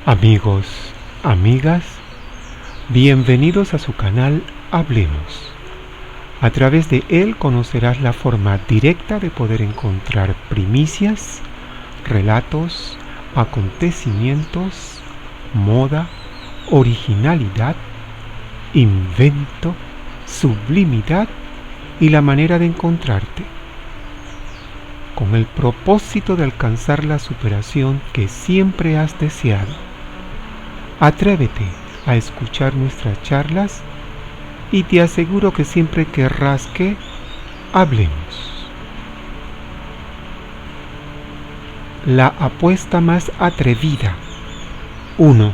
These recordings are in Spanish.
Amigos, amigas, bienvenidos a su canal Hablemos. A través de él conocerás la forma directa de poder encontrar primicias, relatos, acontecimientos, moda, originalidad, invento, sublimidad y la manera de encontrarte, con el propósito de alcanzar la superación que siempre has deseado. Atrévete a escuchar nuestras charlas y te aseguro que siempre querrás que hablemos. La apuesta más atrevida. 1.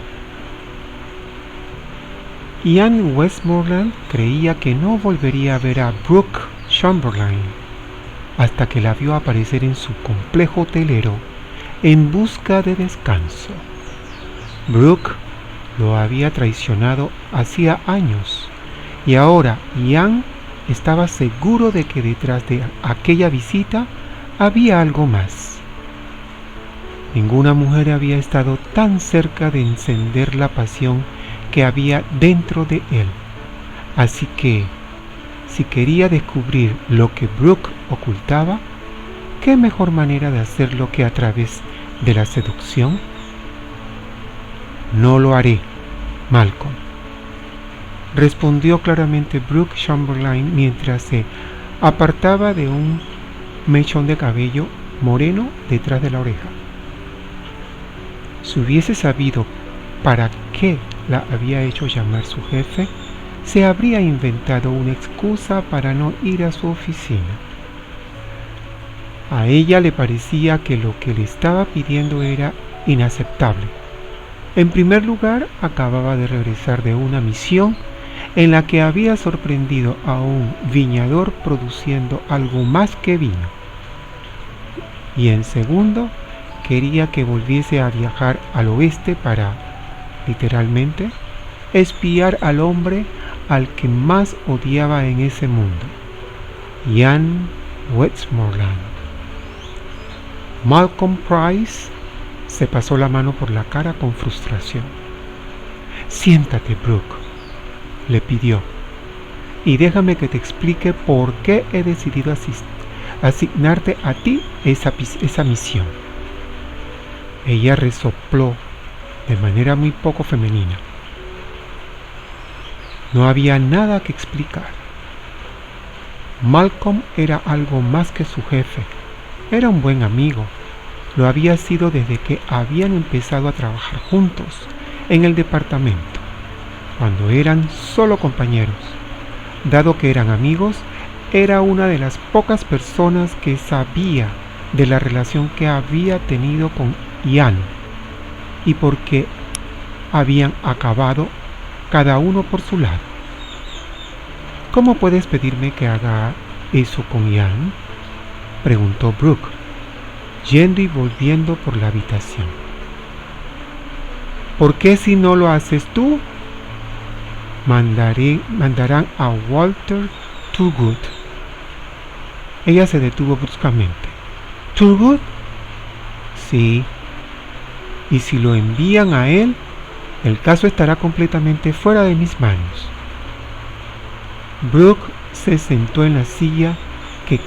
Ian Westmoreland creía que no volvería a ver a Brooke Chamberlain hasta que la vio aparecer en su complejo hotelero en busca de descanso. Brooke lo había traicionado hacía años y ahora Ian estaba seguro de que detrás de aquella visita había algo más. Ninguna mujer había estado tan cerca de encender la pasión que había dentro de él. Así que, si quería descubrir lo que Brooke ocultaba, ¿qué mejor manera de hacerlo que a través de la seducción? No lo haré, Malcolm, respondió claramente Brooke Chamberlain mientras se apartaba de un mechón de cabello moreno detrás de la oreja. Si hubiese sabido para qué la había hecho llamar su jefe, se habría inventado una excusa para no ir a su oficina. A ella le parecía que lo que le estaba pidiendo era inaceptable. En primer lugar, acababa de regresar de una misión en la que había sorprendido a un viñador produciendo algo más que vino. Y en segundo, quería que volviese a viajar al oeste para, literalmente, espiar al hombre al que más odiaba en ese mundo, Ian Westmoreland. Malcolm Price se pasó la mano por la cara con frustración. Siéntate, Brooke, le pidió, y déjame que te explique por qué he decidido asignarte a ti esa misión. Ella resopló de manera muy poco femenina. No había nada que explicar. Malcolm era algo más que su jefe. Era un buen amigo. Lo había sido desde que habían empezado a trabajar juntos en el departamento, cuando eran solo compañeros. Dado que eran amigos, era una de las pocas personas que sabía de la relación que había tenido con Ian y por qué habían acabado cada uno por su lado. ¿Cómo puedes pedirme que haga eso con Ian?, preguntó Brooke, yendo y volviendo por la habitación. ¿Por qué si no lo haces tú? Mandarán a Walter Thurgood. Ella se detuvo bruscamente. ¿Thurgood? Sí. Y si lo envían a él, el caso estará completamente fuera de mis manos. Brooke se sentó en la silla que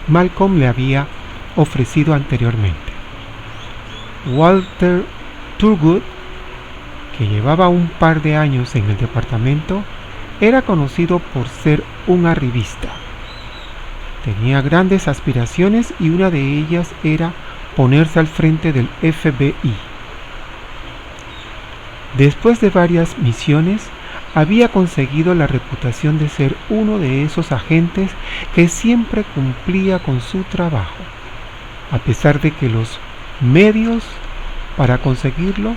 Malcolm le había ofrecido anteriormente. Walter Thurgood, que llevaba un par de años en el departamento, era conocido por ser un arribista. Tenía grandes aspiraciones y una de ellas era ponerse al frente del FBI. Después de varias misiones, había conseguido la reputación de ser uno de esos agentes que siempre cumplía con su trabajo, a pesar de que los medios para conseguirlo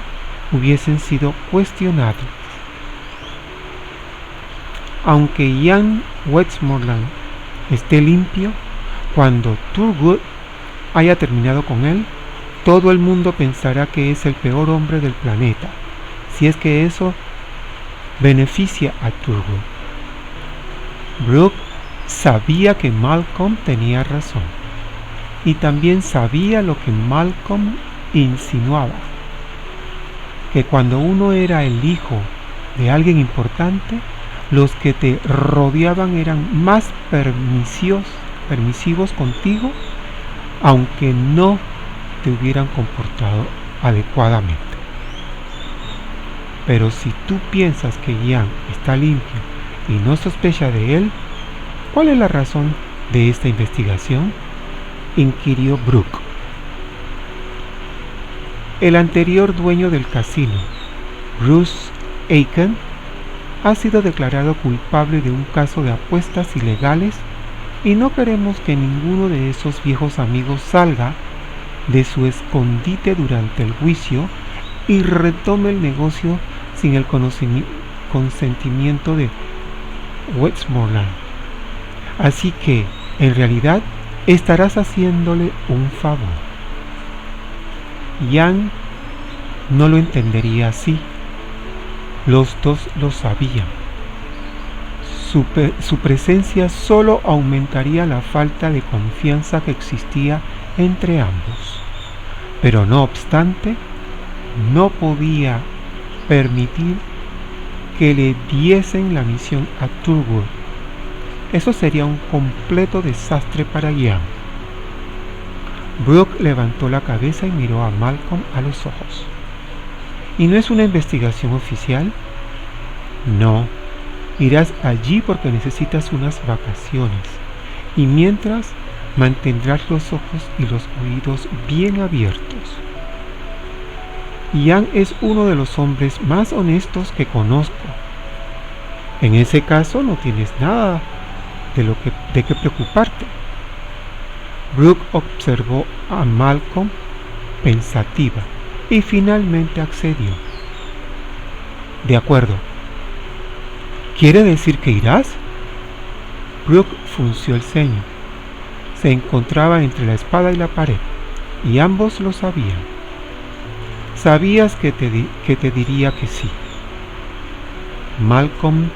hubiesen sido cuestionados. Aunque Ian Westmoreland esté limpio, cuando Thurgood haya terminado con él, todo el mundo pensará que es el peor hombre del planeta, si es que eso beneficia a Thurgood. Brooke sabía que Malcolm tenía razón y también sabía lo que Malcolm insinuaba. que cuando uno era el hijo de alguien importante, los que te rodeaban eran más permisivos contigo, aunque no te hubieran comportado adecuadamente. Pero si tú piensas que Ian está limpio y no sospecha de él, ¿cuál es la razón de esta investigación?, inquirió Brooke. El anterior dueño del casino, Bruce Aiken, ha sido declarado culpable de un caso de apuestas ilegales y no queremos que ninguno de esos viejos amigos salga de su escondite durante el juicio y retome el negocio sin el consentimiento de Westmoreland. Así que, en realidad, estarás haciéndole un favor. Ian no lo entendería así. Los dos lo sabían. Su presencia solo aumentaría la falta de confianza que existía entre ambos. Pero no obstante, no podía permitir que le diesen la misión a Thurgood. Eso sería un completo desastre para Ian. Brooke levantó la cabeza y miró a Malcolm a los ojos. ¿Y no es una investigación oficial? No, irás allí porque necesitas unas vacaciones, y mientras mantendrás los ojos y los oídos bien abiertos. Ian es uno de los hombres más honestos que conozco. En ese caso no tienes nada de qué preocuparte. Brooke observó a Malcolm pensativa y finalmente accedió. De acuerdo. ¿Quiere decir que irás? Brooke frunció el ceño. Se encontraba entre la espada y la pared, y ambos lo sabían. Sabías que te diría que sí. Malcolm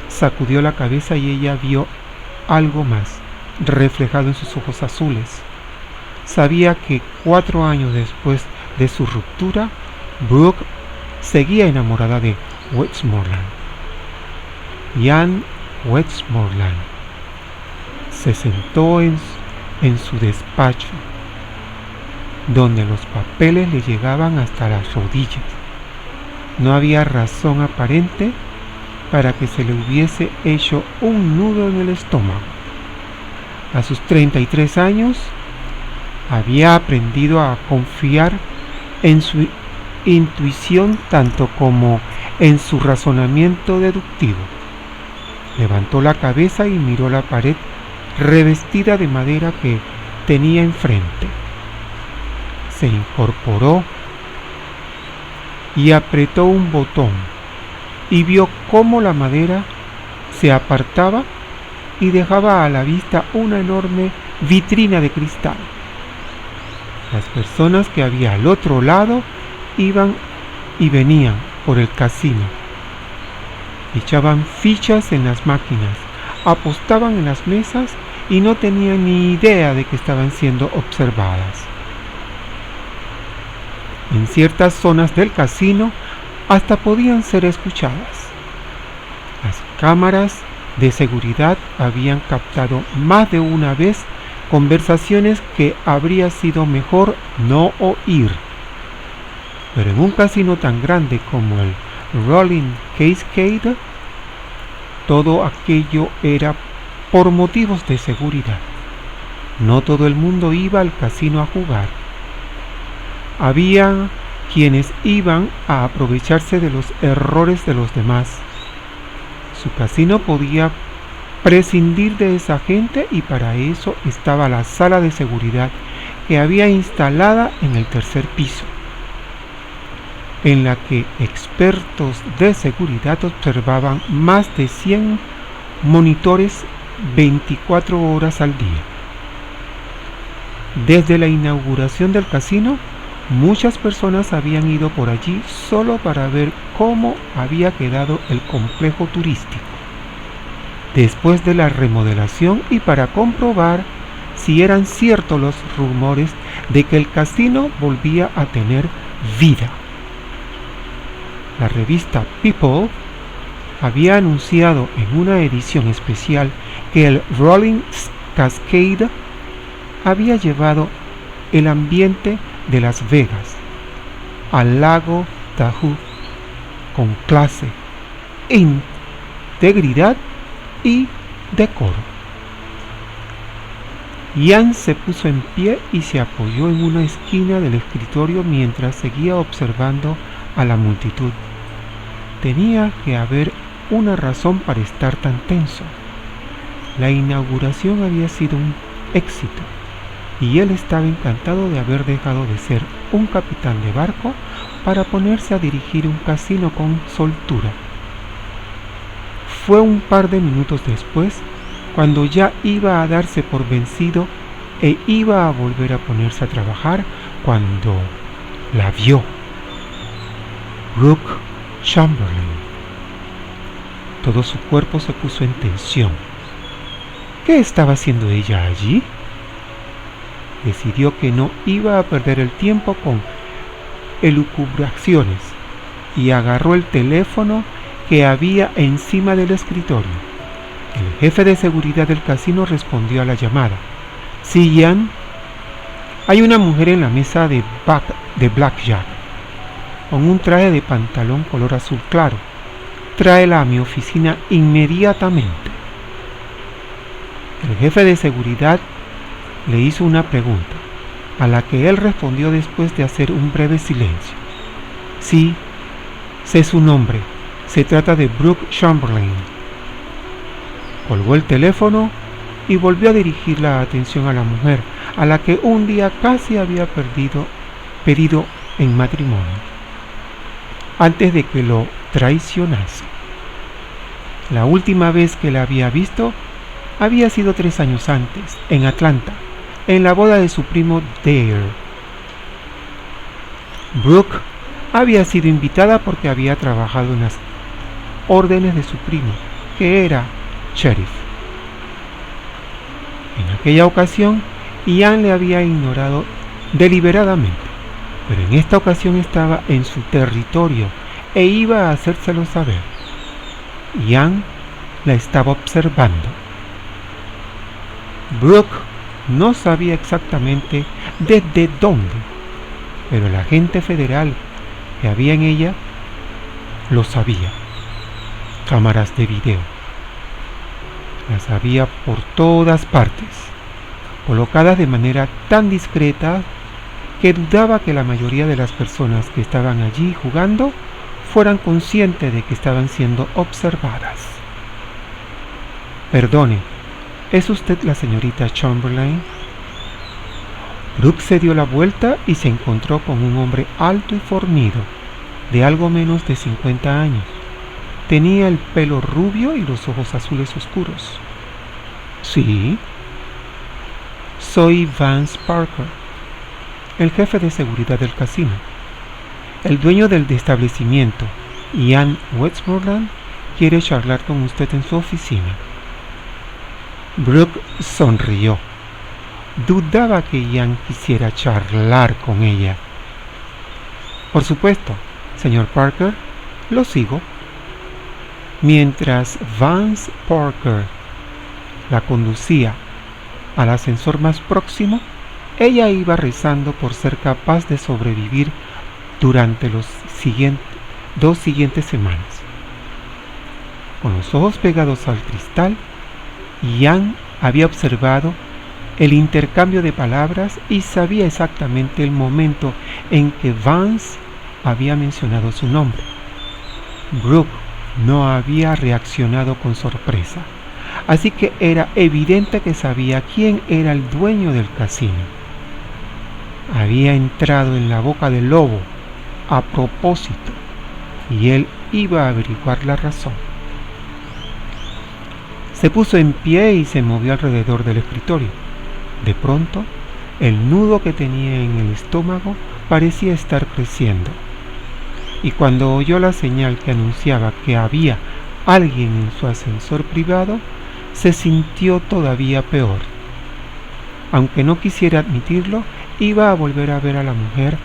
sacudió la cabeza y ella vio algo más reflejado en sus ojos azules. Sabía que 4 años después de su ruptura, Brooke seguía enamorada de Westmoreland. Ian Westmoreland se sentó en su despacho, donde los papeles le llegaban hasta las rodillas. No había razón aparente para que se le hubiese hecho un nudo en el estómago. A sus 33 años, había aprendido a confiar en su intuición tanto como en su razonamiento deductivo. Levantó la cabeza y miró la pared revestida de madera que tenía enfrente. Se incorporó y apretó un botón y vio cómo la madera se apartaba y dejaba a la vista una enorme vitrina de cristal. Las personas que había al otro lado iban y venían por el casino. Echaban fichas en las máquinas, apostaban en las mesas y no tenían ni idea de que estaban siendo observadas. En ciertas zonas del casino hasta podían ser escuchadas. Las cámaras de seguridad habían captado más de una vez conversaciones que habría sido mejor no oír. Pero en un casino tan grande como el Rolling Cascade, todo aquello era por motivos de seguridad. No todo el mundo iba al casino a jugar. Había quienes iban a aprovecharse de los errores de los demás. Su casino podía prescindir de esa gente y para eso estaba la sala de seguridad que había instalada en el tercer piso, en la que expertos de seguridad observaban más de 100 monitores 24 horas al día. Desde la inauguración del casino, muchas personas habían ido por allí solo para ver cómo había quedado el complejo turístico después de la remodelación y para comprobar si eran ciertos los rumores de que el casino volvía a tener vida. la revista People había anunciado en una edición especial que el Rolling Cascade había llevado el ambiente de Las Vegas al lago Tahoe con clase, integridad y decoro. Ian se puso en pie y se apoyó en una esquina del escritorio mientras seguía observando a la multitud. Tenía que haber una razón para estar tan tenso. La inauguración había sido un éxito y él estaba encantado de haber dejado de ser un capitán de barco para ponerse a dirigir un casino con soltura. Fue un par de minutos después cuando ya iba a darse por vencido e iba a volver a ponerse a trabajar cuando la vio. Brooke Chamberlain. Todo su cuerpo se puso en tensión. ¿Qué estaba haciendo ella allí? Decidió que no iba a perder el tiempo con elucubraciones y agarró el teléfono que había encima del escritorio. El jefe de seguridad del casino respondió a la llamada. Sí, Ian. Hay una mujer en la mesa de blackjack con un traje de pantalón color azul claro. Tráela a mi oficina inmediatamente. El jefe de seguridad le hizo una pregunta, a la que él respondió después de hacer un breve silencio. Sí, sé su nombre. Se trata de Brooke Chamberlain. Colgó el teléfono y volvió a dirigir la atención a la mujer, a la que un día casi había pedido en matrimonio, antes de que lo traicionase. La última vez que la había visto había sido 3 años antes, en Atlanta, en la boda de su primo Dale. Brooke había sido invitada porque había trabajado en las órdenes de su primo, que era sheriff. En aquella ocasión, Ian le había ignorado deliberadamente, pero en esta ocasión estaba en su territorio e iba a hacérselo saber. Ian la estaba observando. Brooke no sabía exactamente desde dónde, pero el agente federal que había en ella lo sabía. Cámaras de video. Las había por todas partes, colocadas de manera tan discreta que dudaba que la mayoría de las personas que estaban allí jugando fueran conscientes de que estaban siendo observadas. Perdone, ¿es usted la señorita Chamberlain? Brooke se dio la vuelta y se encontró con un hombre alto y fornido, de algo menos de 50 años. Tenía el pelo rubio y los ojos azules oscuros. Sí, soy Vance Parker, el jefe de seguridad del casino. El dueño del establecimiento, Ian Westmoreland, quiere charlar con usted en su oficina. Brooke sonrió. Dudaba que Ian quisiera charlar con ella. Por supuesto, señor Parker, lo sigo. Mientras Vance Parker la conducía al ascensor más próximo, ella iba rezando por ser capaz de sobrevivir durante los 2 siguientes semanas. Con los ojos pegados al cristal, Ian había observado el intercambio de palabras y sabía exactamente el momento en que Vance había mencionado su nombre. Brooke no había reaccionado con sorpresa, así que era evidente que sabía quién era el dueño del casino. Había entrado en la boca del lobo a propósito y él iba a averiguar la razón. Se puso en pie y se movió alrededor del escritorio. De pronto, el nudo que tenía en el estómago parecía estar creciendo, y cuando oyó la señal que anunciaba que había alguien en su ascensor privado, se sintió todavía peor. Aunque no quisiera admitirlo, iba a volver a ver a la mujer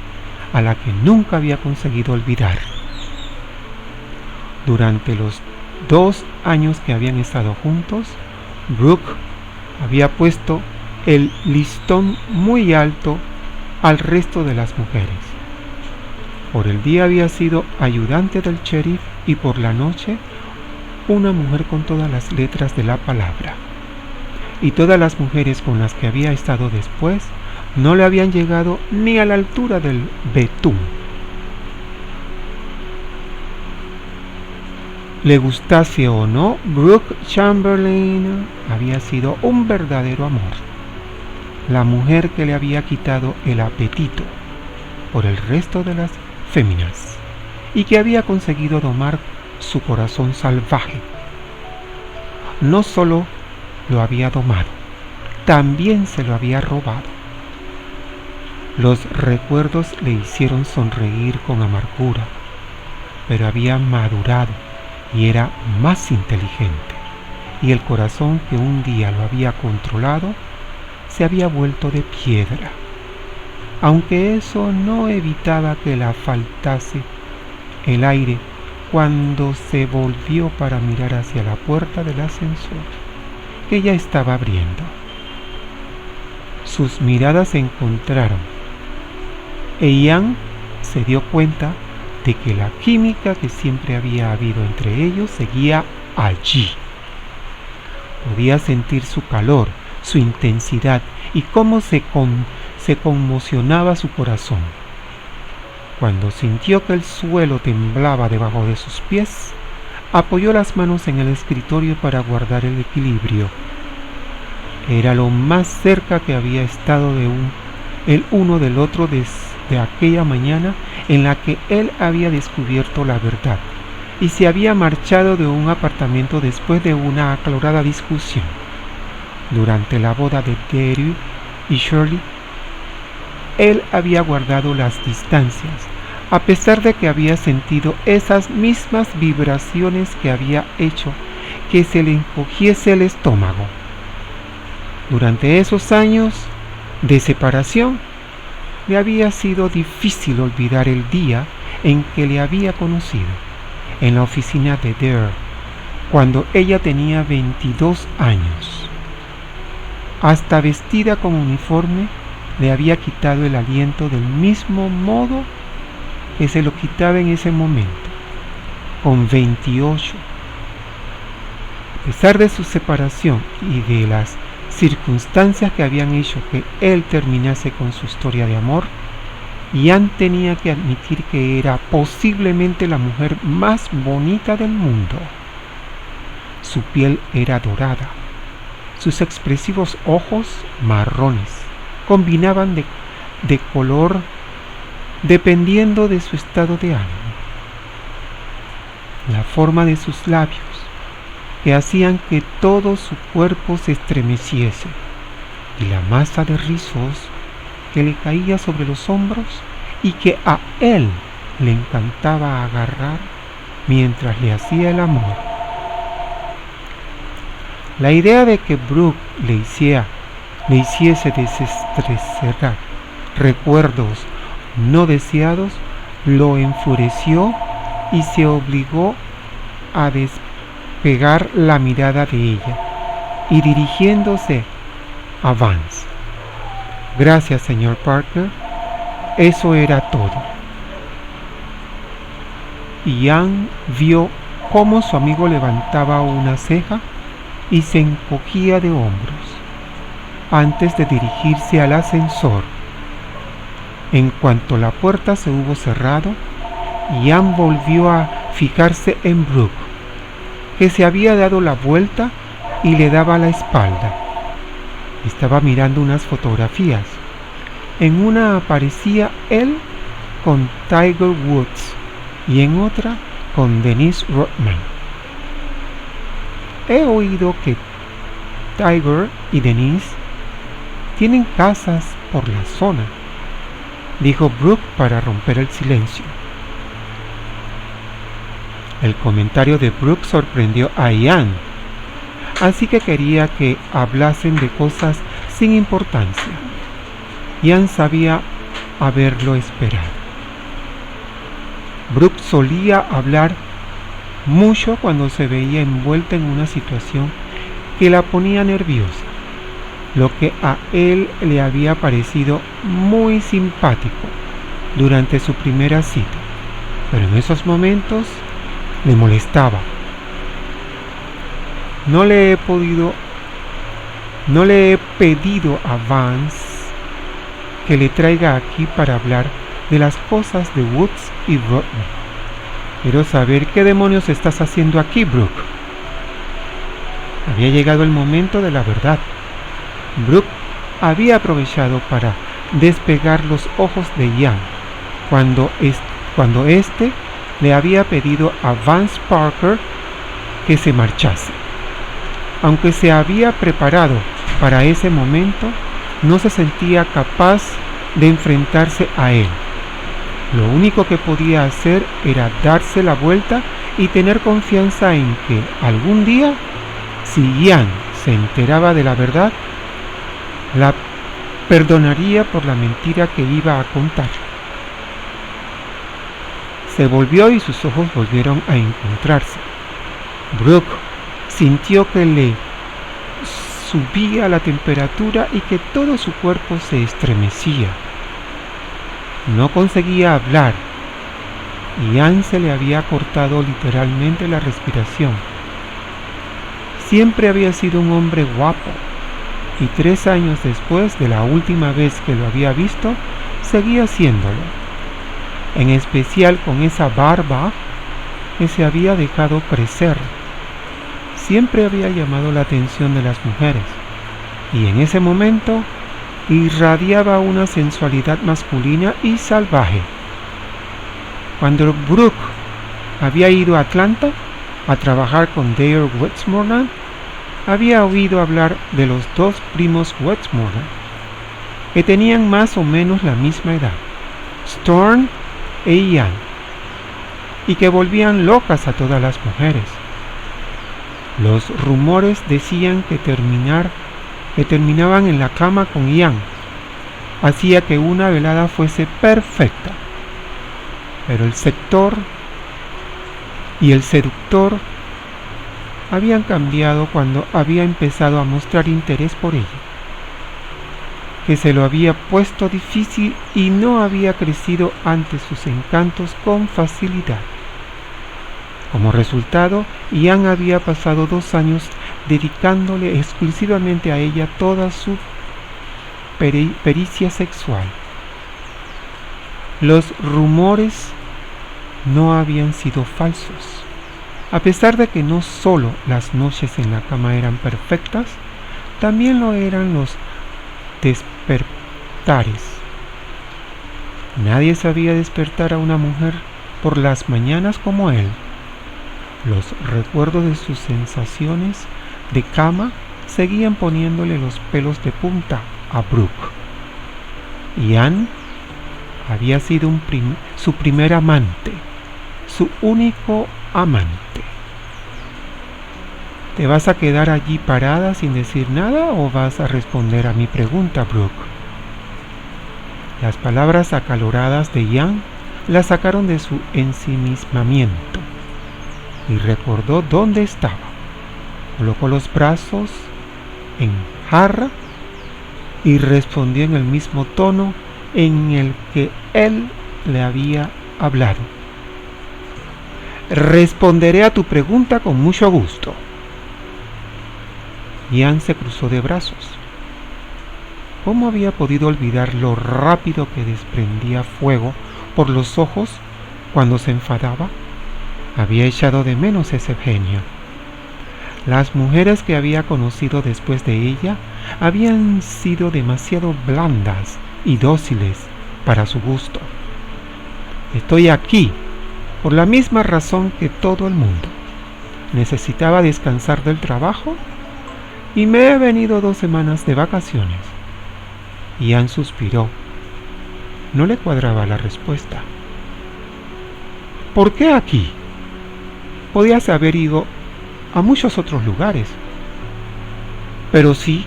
a la que nunca había conseguido olvidar. Durante los 2 años que habían estado juntos, Brooke había puesto el listón muy alto al resto de las mujeres. Por el día había sido ayudante del sheriff y por la noche una mujer con todas las letras de la palabra. Y todas las mujeres con las que había estado después no le habían llegado ni a la altura del betún. Le gustase o no, Brooke Chamberlain había sido un verdadero amor. La mujer que le había quitado el apetito por el resto de las féminas y que había conseguido domar su corazón salvaje. No solo lo había domado, también se lo había robado. Los recuerdos le hicieron sonreír con amargura, pero había madurado y era más inteligente, y el corazón que un día lo había controlado se había vuelto de piedra, aunque eso no evitaba que le faltase el aire cuando se volvió para mirar hacia la puerta del ascensor, que ya estaba abriendo. Sus miradas se encontraron, e Ian se dio cuenta de que la química que siempre había habido entre ellos seguía allí. Podía sentir su calor, su intensidad y cómo se conmocionaba su corazón. Cuando sintió que el suelo temblaba debajo de sus pies, apoyó las manos en el escritorio para guardar el equilibrio. Era lo más cerca que había estado el uno del otro desde aquella mañana en la que él había descubierto la verdad y se había marchado de un apartamento después de una acalorada discusión. Durante la boda de Gary y Shirley, él había guardado las distancias, a pesar de que había sentido esas mismas vibraciones que había hecho que se le encogiese el estómago. Durante esos años de separación, le había sido difícil olvidar el día en que le había conocido, en la oficina de Dare, cuando ella tenía 22 años. Hasta vestida con uniforme, le había quitado el aliento del mismo modo que se lo quitaba en ese momento, con 28. A pesar de su separación y de las circunstancias que habían hecho que él terminase con su historia de amor, Ian tenía que admitir que era posiblemente la mujer más bonita del mundo. Su piel era dorada, sus expresivos ojos marrones combinaban de color dependiendo de su estado de ánimo. La forma de sus labios, que hacían que todo su cuerpo se estremeciese, y la masa de rizos que le caía sobre los hombros y que a él le encantaba agarrar mientras le hacía el amor. La idea de que Brooke le hiciese desestresar recuerdos no deseados lo enfureció y se obligó a despegar la mirada de ella y dirigiéndose a Vance. Gracias, señor Parker. Eso era todo. Ian vio cómo su amigo levantaba una ceja y se encogía de hombros antes de dirigirse al ascensor. En cuanto la puerta se hubo cerrado, Ian volvió a fijarse en Brooke, que se había dado la vuelta y le daba la espalda. Estaba mirando unas fotografías. En una aparecía él con Tiger Woods y en otra con Denise Rodman. He oído que Tiger y Denise tienen casas por la zona, dijo Brooke para romper el silencio. El comentario de Brooke sorprendió a Ian, así que quería que hablasen de cosas sin importancia. Ian sabía haberlo esperado. Brooke solía hablar mucho cuando se veía envuelta en una situación que la ponía nerviosa, lo que a él le había parecido muy simpático durante su primera cita, pero en esos momentos le molestaba. No le he pedido a Vance que le traiga aquí para hablar de las cosas de Woods y Rodney. Quiero saber qué demonios estás haciendo aquí, Brooke. Había llegado el momento de la verdad. Brooke había aprovechado para despegar los ojos de Ian cuando éste le había pedido a Vance Parker que se marchase. Aunque se había preparado para ese momento, no se sentía capaz de enfrentarse a él. Lo único que podía hacer era darse la vuelta y tener confianza en que algún día, si Ian se enteraba de la verdad, la perdonaría por la mentira que iba a contar. Se volvió y sus ojos volvieron a encontrarse. Brooke sintió que le subía la temperatura y que todo su cuerpo se estremecía. No conseguía hablar. Ian se le había cortado literalmente la respiración. Siempre había sido un hombre guapo, y 3 años después de la última vez que lo había visto, seguía siéndolo, en especial con esa barba que se había dejado crecer. Siempre había llamado la atención de las mujeres, y en ese momento irradiaba una sensualidad masculina y salvaje. Cuando Brooke había ido a Atlanta a trabajar con Dale Westmoreland, había oído hablar de los 2 primos Westmoreland, que tenían más o menos la misma edad, Storm e Ian, y que volvían locas a todas las mujeres. Los rumores decían que terminaban en la cama con Ian hacía que una velada fuese perfecta, pero el seductor habían cambiado cuando había empezado a mostrar interés por ella, que se lo había puesto difícil y no había crecido ante sus encantos con facilidad. Como resultado, Ian había pasado 2 años dedicándole exclusivamente a ella toda su pericia sexual. Los rumores no habían sido falsos. A pesar de que no solo las noches en la cama eran perfectas, también lo eran los despertares. Nadie sabía despertar a una mujer por las mañanas como él. Los recuerdos de sus sensaciones de cama seguían poniéndole los pelos de punta a Brooke. Ian había sido su primer amante, su único amante. ¿Te vas a quedar allí parada sin decir nada o vas a responder a mi pregunta, Brooke? Las palabras acaloradas de Ian la sacaron de su ensimismamiento y recordó dónde estaba. Colocó los brazos en jarra y respondió en el mismo tono en el que él le había hablado. Responderé a tu pregunta con mucho gusto. Ian se cruzó de brazos. ¿Cómo había podido olvidar lo rápido que desprendía fuego por los ojos cuando se enfadaba? Había echado de menos ese genio. Las mujeres que había conocido después de ella habían sido demasiado blandas y dóciles para su gusto. Estoy aquí por la misma razón que todo el mundo. Necesitaba descansar del trabajo y me he venido 2 semanas de vacaciones. Ian suspiró. No le cuadraba la respuesta. ¿Por qué aquí? Podías haber ido a muchos otros lugares. Pero sí,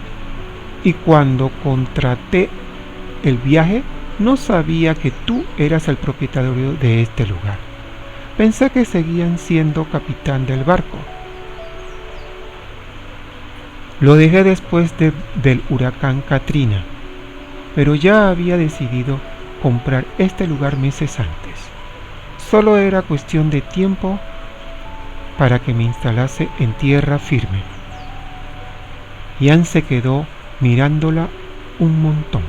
y cuando contraté el viaje, no sabía que tú eras el propietario de este lugar. pensé que seguían siendo capitán del barco. Lo dejé después del huracán Katrina, pero ya había decidido comprar este lugar meses antes. Solo era cuestión de tiempo para que me instalase en tierra firme. Ian se quedó mirándola un montón.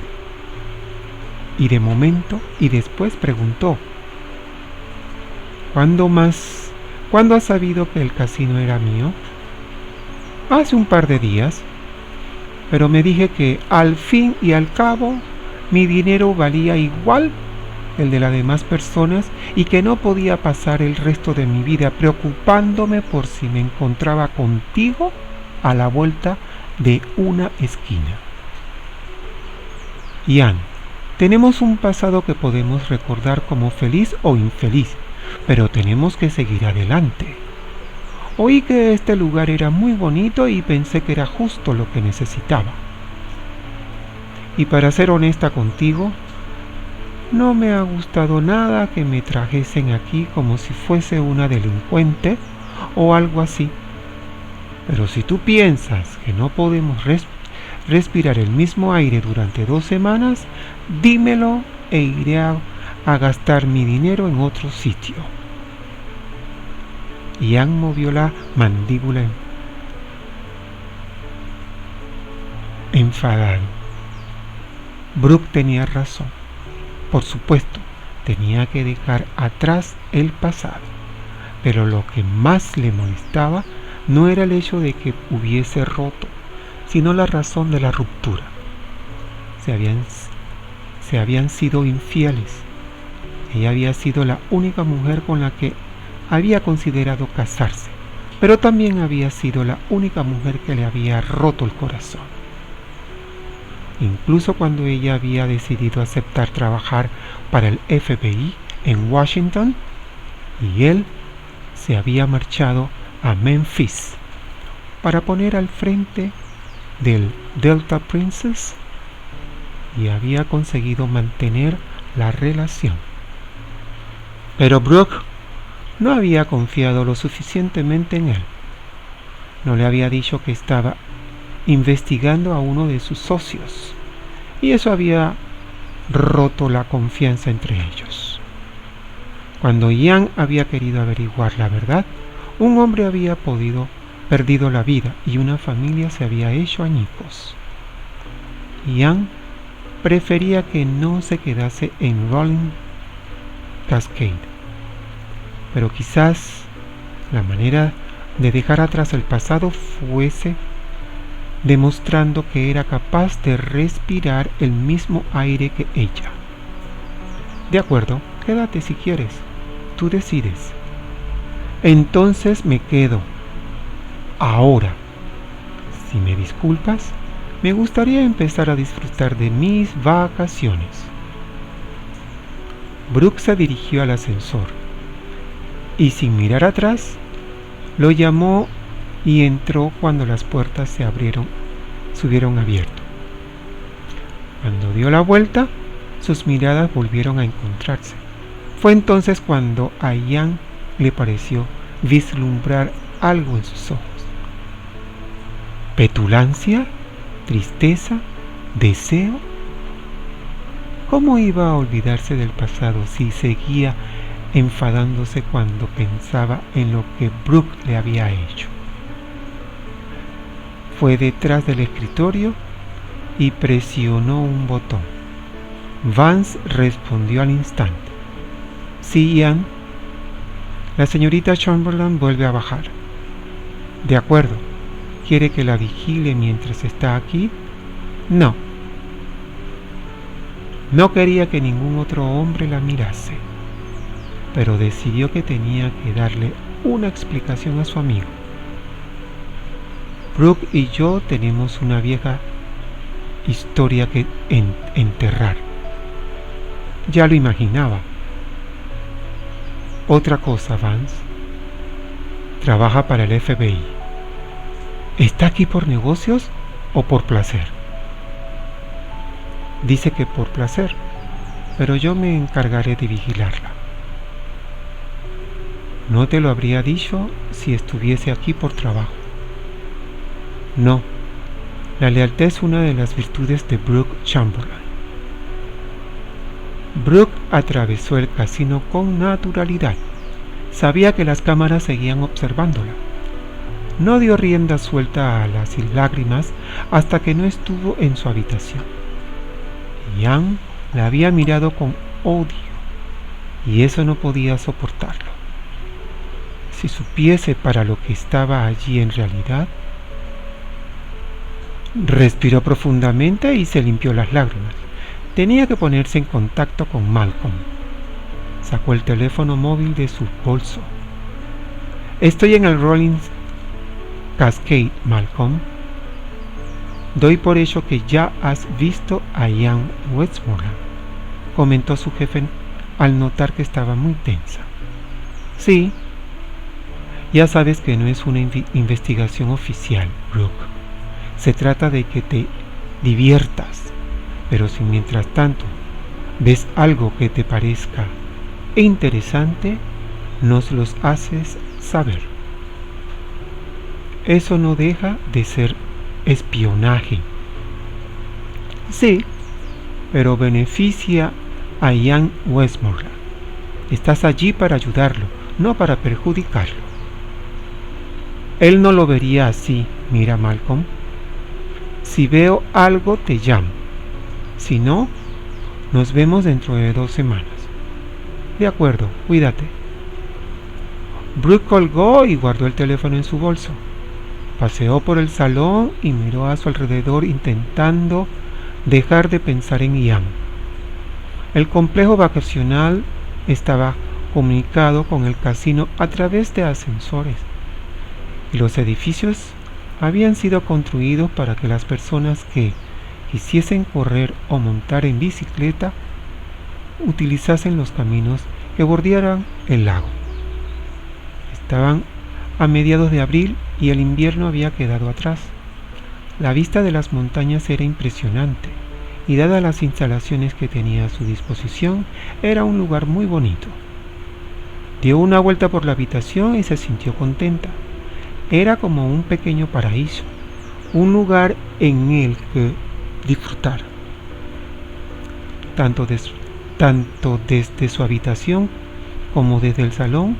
Y de momento, y después preguntó: ¿Cuándo has sabido que el casino era mío? Hace un par de días, pero me dije que al fin y al cabo mi dinero valía igual el de las demás personas y que no podía pasar el resto de mi vida preocupándome por si me encontraba contigo a la vuelta de una esquina. Ian, tenemos un pasado que podemos recordar como feliz o infeliz, pero tenemos que seguir adelante. Oí que este lugar era muy bonito y pensé que era justo lo que necesitaba. Y para ser honesta contigo, no me ha gustado nada que me trajesen aquí como si fuese una delincuente o algo así. Pero si tú piensas que no podemos respirar el mismo aire durante 2 semanas, dímelo e iré a gastar mi dinero en otro sitio. Ian movió la mandíbula enfadado. Brooke tenía razón. Por supuesto, tenía que dejar atrás el pasado, pero lo que más le molestaba no era el hecho de que hubiese roto, sino la razón de la ruptura. Se habían sido infieles. Ella había sido la única mujer con la que había considerado casarse, pero también había sido la única mujer que le había roto el corazón. Incluso cuando ella había decidido aceptar trabajar para el FBI en Washington, y él se había marchado a Memphis para poner al frente del Delta Princess, y había conseguido mantener la relación. Pero Brooke no había confiado lo suficientemente en él. No le había dicho que estaba investigando a uno de sus socios, y eso había roto la confianza entre ellos. Cuando Ian había querido averiguar la verdad, un hombre había perdido la vida y una familia se había hecho añicos. Ian prefería que no se quedase en Rolling Cascade, pero quizás la manera de dejar atrás el pasado fuese demostrando que era capaz de respirar el mismo aire que ella. De acuerdo, quédate si quieres, tú decides. Entonces me quedo. Ahora, si me disculpas, me gustaría empezar a disfrutar de mis vacaciones. Brooke se dirigió al ascensor y sin mirar atrás, lo llamó y entró cuando las puertas se hubieron abierto. Cuando dio la vuelta, sus miradas volvieron a encontrarse. Fue entonces cuando a Ian le pareció vislumbrar algo en sus ojos. ¿Petulancia? ¿Tristeza? ¿Deseo? ¿Cómo iba a olvidarse del pasado si seguía enfadándose cuando pensaba en lo que Brooke le había hecho? Fue detrás del escritorio y presionó un botón. Vance respondió al instante. Sí, Ian. La señorita Chamberlain vuelve a bajar. De acuerdo. ¿Quiere que la vigile mientras está aquí? No. No quería que ningún otro hombre la mirase, pero decidió que tenía que darle una explicación a su amigo. Brooke y yo tenemos una vieja historia que enterrar. Ya lo imaginaba. Otra cosa, Vance. Trabaja para el FBI. ¿Está aquí por negocios o por placer? Dice que por placer, pero yo me encargaré de vigilarla. No te lo habría dicho si estuviese aquí por trabajo. No, la lealtad es una de las virtudes de Brooke Chamberlain. Brooke atravesó el casino con naturalidad. Sabía que las cámaras seguían observándola. No dio rienda suelta a las lágrimas hasta que no estuvo en su habitación. Ian la había mirado con odio y eso no podía soportarlo. Si supiese para lo que estaba allí en realidad. Respiró profundamente y se limpió las lágrimas. Tenía que ponerse en contacto con Malcolm. Sacó el teléfono móvil de su bolso. Estoy en el Rolling Cascade, Malcolm. Doy por hecho que ya has visto a Ian Westmoreland, comentó su jefe al notar que estaba muy tensa. Sí, ya sabes que no es una investigación oficial, Brooke. Se trata de que te diviertas, pero si mientras tanto ves algo que te parezca interesante, nos los haces saber. Eso no deja de ser espionaje. Sí, pero beneficia a Ian Westmoreland. Estás allí para ayudarlo, no para perjudicarlo. Él no lo vería así, mira Malcolm. Si veo algo te llamo. Si no, nos vemos dentro de 2 semanas. De acuerdo, cuídate. Brooke colgó y guardó el teléfono en su bolso. Paseó por el salón y miró a su alrededor intentando dejar de pensar en Ian. El complejo vacacional estaba comunicado con el casino a través de ascensores y los edificios habían sido construidos para que las personas que quisiesen correr o montar en bicicleta utilizasen los caminos que bordearan el lago. Estaban a mediados de abril y el invierno había quedado atrás. La vista de las montañas era impresionante y dadas las instalaciones que tenía a su disposición, era un lugar muy bonito. Dio una vuelta por la habitación y se sintió contenta. Era como un pequeño paraíso, un lugar en el que disfrutar. Tanto desde su habitación como desde el salón,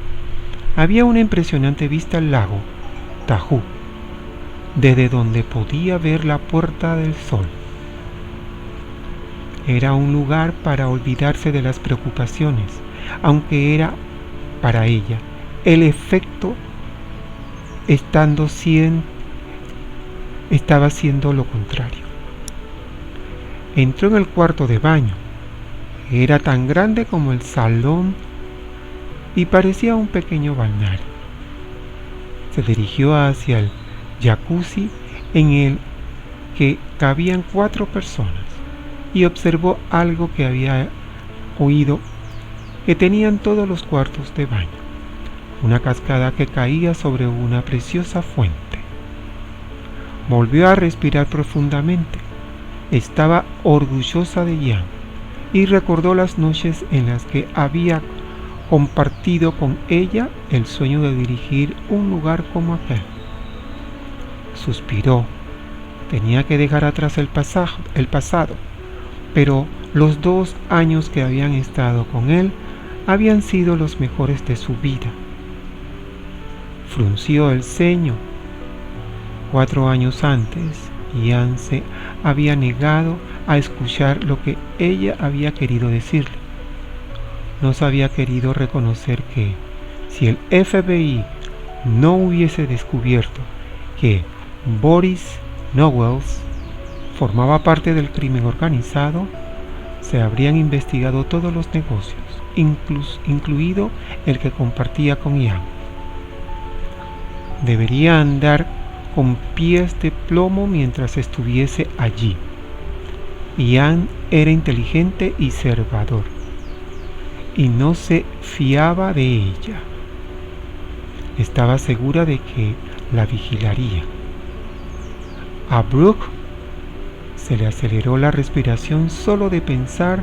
había una impresionante vista al lago Tahoe, desde donde podía ver la Puerta del Sol. Era un lugar para olvidarse de las preocupaciones, aunque era para ella el efecto estaba siendo lo contrario. Entró en el cuarto de baño. Era tan grande como el salón y parecía un pequeño balneario. Se dirigió hacia el jacuzzi en el que cabían 4 personas y observó algo que había oído que tenían todos los cuartos de baño: una cascada que caía sobre una preciosa fuente. Volvió a respirar profundamente. Estaba orgullosa de Ian y recordó las noches en las que había compartido con ella el sueño de dirigir un lugar como aquel. Suspiró. Tenía que dejar atrás el pasado, pero los 2 años que habían estado con él habían sido los mejores de su vida. Frunció el ceño. 4 años antes, Ian se había negado a escuchar lo que ella había querido decirle. No se había querido reconocer que, si el FBI no hubiese descubierto que Boris Knowles formaba parte del crimen organizado, se habrían investigado todos los negocios, incluido el que compartía con Ian. Debería andar con pies de plomo mientras estuviese allí. Ian era inteligente y conservador, y no se fiaba de ella. Estaba segura de que la vigilaría. A Brooke se le aceleró la respiración solo de pensar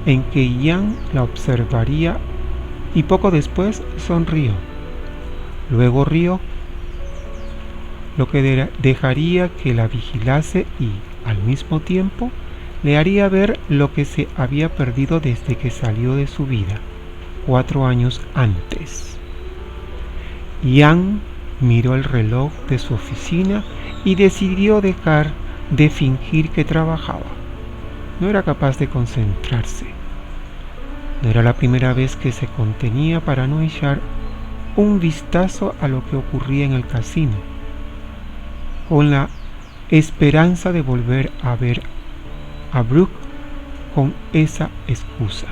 en que Ian la observaría y poco después sonrió. Luego rió, lo que dejaría que la vigilase y, al mismo tiempo, le haría ver lo que se había perdido desde que salió de su vida, 4 años antes. Ian miró el reloj de su oficina y decidió dejar de fingir que trabajaba. No era capaz de concentrarse. No era la primera vez que se contenía para no echar un vistazo a lo que ocurría en el casino, con la esperanza de volver a ver a Brooke con esa excusa.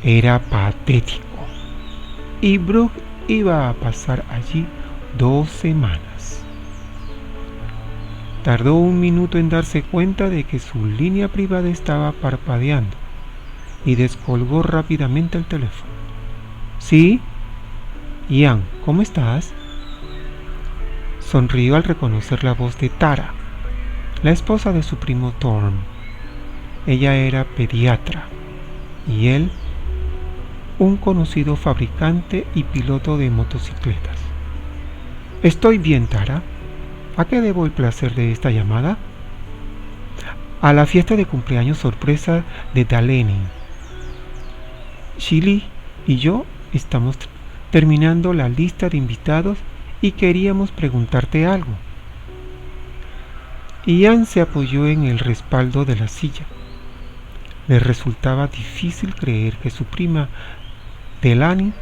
Era patético. Y Brooke iba a pasar allí 2 semanas. Tardó un minuto en darse cuenta de que su línea privada estaba parpadeando y descolgó rápidamente el teléfono. ¿Sí? Ian, ¿cómo estás? Sonrió al reconocer la voz de Tara, la esposa de su primo Thorne. Ella era pediatra y él, un conocido fabricante y piloto de motocicletas. Estoy bien, Tara. ¿A qué debo el placer de esta llamada? A la fiesta de cumpleaños sorpresa de Delaney. Shirley y yo estamos terminando la lista de invitados y queríamos preguntarte algo. Ian se apoyó en el respaldo de la silla. Le resultaba difícil creer que su prima Delaney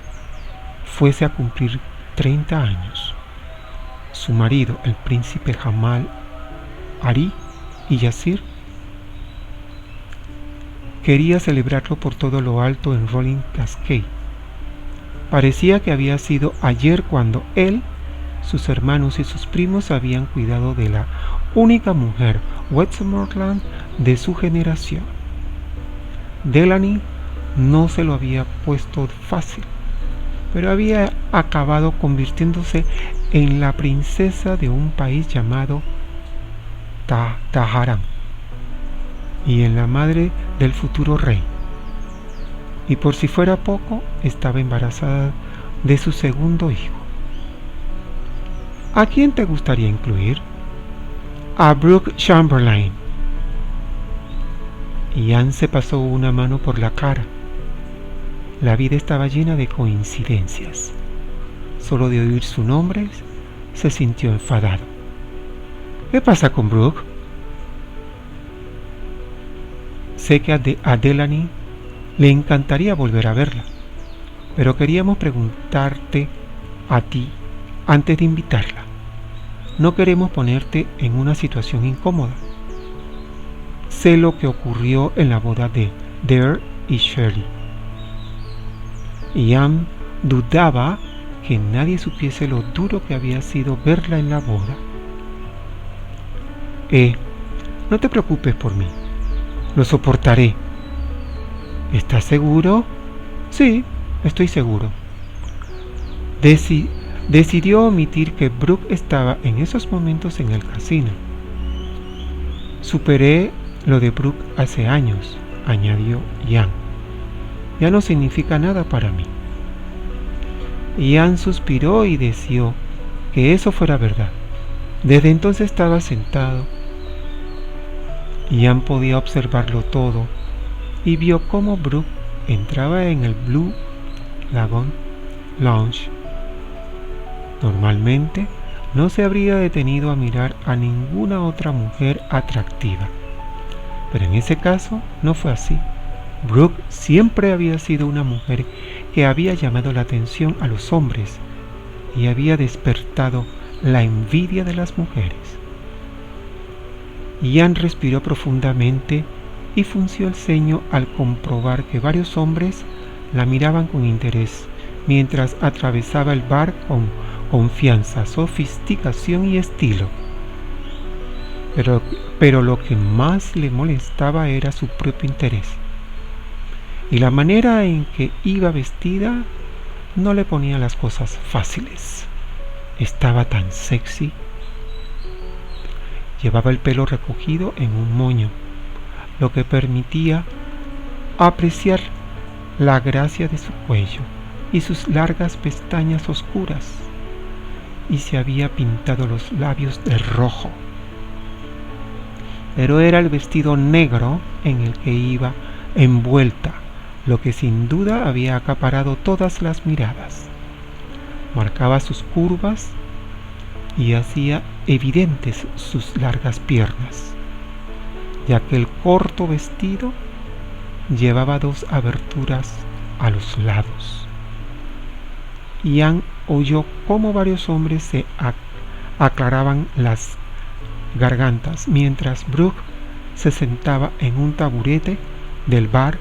fuese a cumplir 30 años. Su marido, el príncipe Jamal Ari y Yasir, quería celebrarlo por todo lo alto en Rolling Cascade. Parecía que había sido ayer cuando él, sus hermanos y sus primos habían cuidado de la única mujer Westmoreland de su generación. Delaney no se lo había puesto fácil, pero había acabado convirtiéndose en la princesa de un país llamado Taharan y en la madre del futuro rey. Y por si fuera poco, estaba embarazada de su segundo hijo. ¿A quién te gustaría incluir? A Brooke Chamberlain. Ian se pasó una mano por la cara. La vida estaba llena de coincidencias. Solo de oír su nombre se sintió enfadado. ¿Qué pasa con Brooke? Sé que a Delaney le encantaría volver a verla, pero queríamos preguntarte a ti antes de invitarla. No queremos ponerte en una situación incómoda. Sé lo que ocurrió en la boda de Dare y Shirley. Ian dudaba que nadie supiese lo duro que había sido verla en la boda. No te preocupes por mí. Lo soportaré. ¿Estás seguro? Sí, estoy seguro. Decidió omitir que Brooke estaba en esos momentos en el casino. Superé lo de Brooke hace años, añadió Ian. Ya no significa nada para mí. Ian suspiró y deseó que eso fuera verdad. Desde entonces estaba sentado. Ian podía observarlo todo y vio cómo Brooke entraba en el Blue Lagoon Lounge. Normalmente no se habría detenido a mirar a ninguna otra mujer atractiva, pero en ese caso no fue así. Brooke siempre había sido una mujer que había llamado la atención a los hombres y había despertado la envidia de las mujeres. Ian respiró profundamente y frunció el ceño al comprobar que varios hombres la miraban con interés mientras atravesaba el bar con confianza, sofisticación y estilo. Pero lo que más le molestaba era su propio interés. Y la manera en que iba vestida no le ponía las cosas fáciles. Estaba tan sexy. Llevaba el pelo recogido en un moño, lo que permitía apreciar la gracia de su cuello y sus largas pestañas oscuras, y se había pintado los labios de rojo. Pero era el vestido negro en el que iba envuelta, lo que sin duda había acaparado todas las miradas. Marcaba sus curvas y hacía evidentes sus largas piernas, ya que el corto vestido llevaba 2 aberturas a los lados. Ian oyó cómo varios hombres se aclaraban las gargantas mientras Brooke se sentaba en un taburete del bar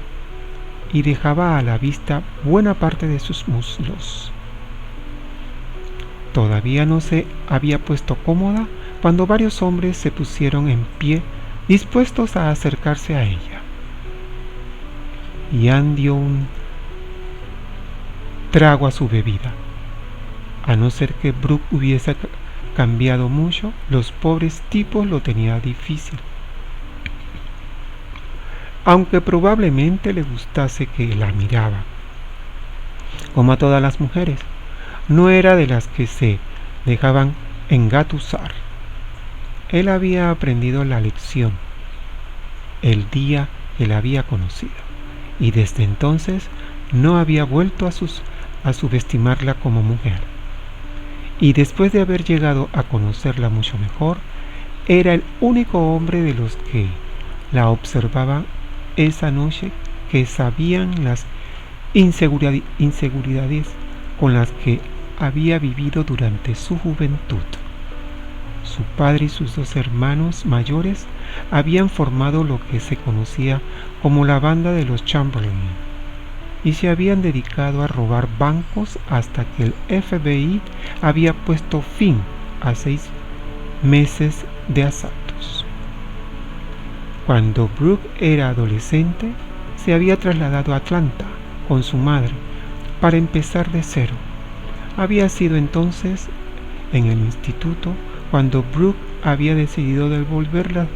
y dejaba a la vista buena parte de sus muslos. Todavía no se había puesto cómoda cuando varios hombres se pusieron en pie dispuestos a acercarse a ella. Ian dio un trago a su bebida. A no ser que Brooke hubiese cambiado mucho, los pobres tipos lo tenían difícil. Aunque probablemente le gustase que la miraba. Como a todas las mujeres, no era de las que se dejaban engatusar. Él había aprendido la lección el día que la había conocido, y desde entonces no había vuelto a subestimarla como mujer. Y después de haber llegado a conocerla mucho mejor, era el único hombre de los que la observaban esa noche que sabían las inseguridades con las que había vivido durante su juventud. Su padre y sus 2 hermanos mayores habían formado lo que se conocía como la banda de los Chamberlain y se habían dedicado a robar bancos hasta que el FBI había puesto fin a 6 meses de asaltos. Cuando Brooke era adolescente, se había trasladado a Atlanta con su madre para empezar de cero. Había sido entonces en el instituto cuando Brooke había decidido devolver la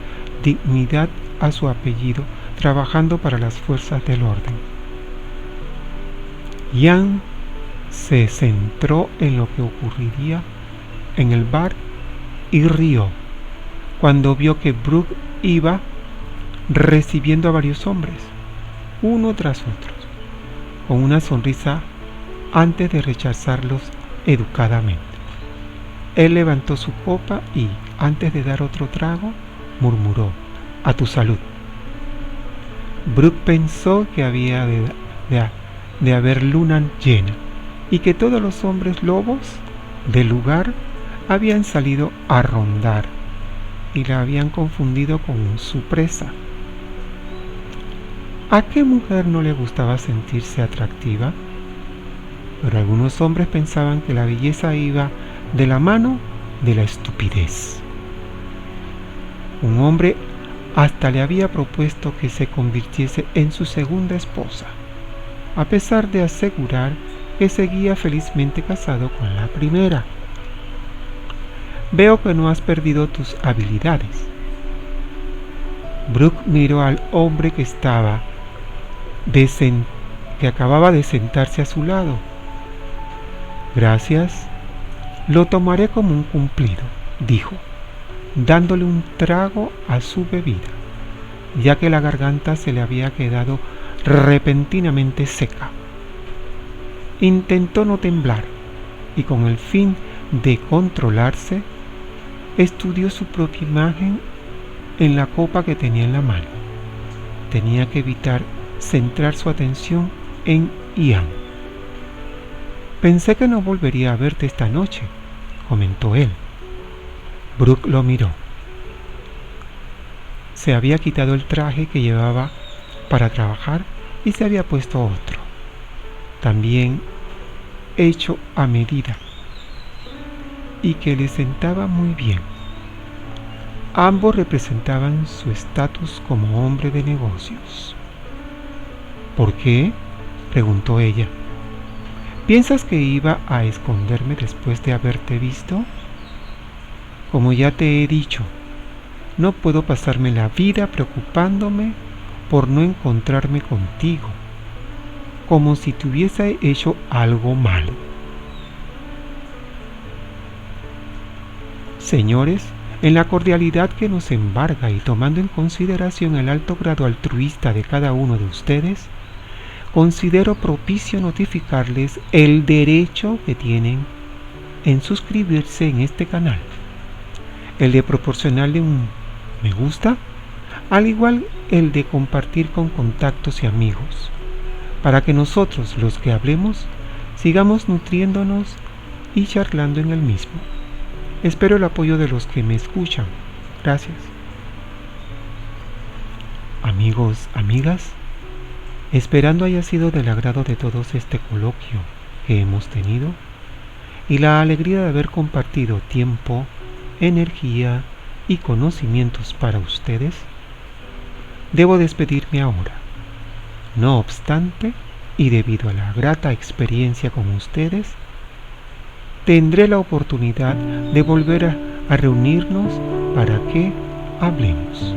dignidad a su apellido trabajando para las fuerzas del orden. Ian se centró en lo que ocurriría en el bar y rió cuando vio que Brooke iba recibiendo a varios hombres, uno tras otro, con una sonrisa antes de rechazarlos educadamente. Él levantó su copa y, antes de dar otro trago, murmuró: «A tu salud». Brooke pensó que había de haber luna llena y que todos los hombres lobos del lugar habían salido a rondar y la habían confundido con su presa. ¿A qué mujer no le gustaba sentirse atractiva? Pero algunos hombres pensaban que la belleza iba de la mano de la estupidez. Un hombre hasta le había propuesto que se convirtiese en su segunda esposa, a pesar de asegurar que seguía felizmente casado con la primera. «Veo que no has perdido tus habilidades». Brooke miró al hombre que acababa de sentarse a su lado. «Gracias, lo tomaré como un cumplido», dijo, dándole un trago a su bebida, ya que la garganta se le había quedado repentinamente seca. Intentó no temblar y, con el fin de controlarse, estudió su propia imagen en la copa que tenía en la mano. Tenía que evitar centrar su atención en Ian. «Pensé que no volvería a verte esta noche», comentó él. Brooke lo miró. Se había quitado el traje que llevaba para trabajar y se había puesto otro, también hecho a medida, y que le sentaba muy bien. Ambos representaban su estatus como hombre de negocios. «¿Por qué?», preguntó ella. «¿Piensas que iba a esconderme después de haberte visto? Como ya te he dicho, no puedo pasarme la vida preocupándome por no encontrarme contigo». como si te hubiese hecho algo malo. Señores, en la cordialidad que nos embarga y tomando en consideración el alto grado altruista de cada uno de ustedes, considero propicio notificarles el derecho que tienen en suscribirse en este canal, el de proporcionarle un me gusta, al igual el de compartir con contactos y amigos, para que nosotros, los que hablemos, sigamos nutriéndonos y charlando en el mismo. Espero el apoyo de los que me escuchan. Gracias. Amigos, amigas, esperando haya sido del agrado de todos este coloquio que hemos tenido y la alegría de haber compartido tiempo, energía y conocimientos para ustedes, debo despedirme ahora. No obstante, y debido a la grata experiencia con ustedes, tendré la oportunidad de volver a reunirnos para que hablemos.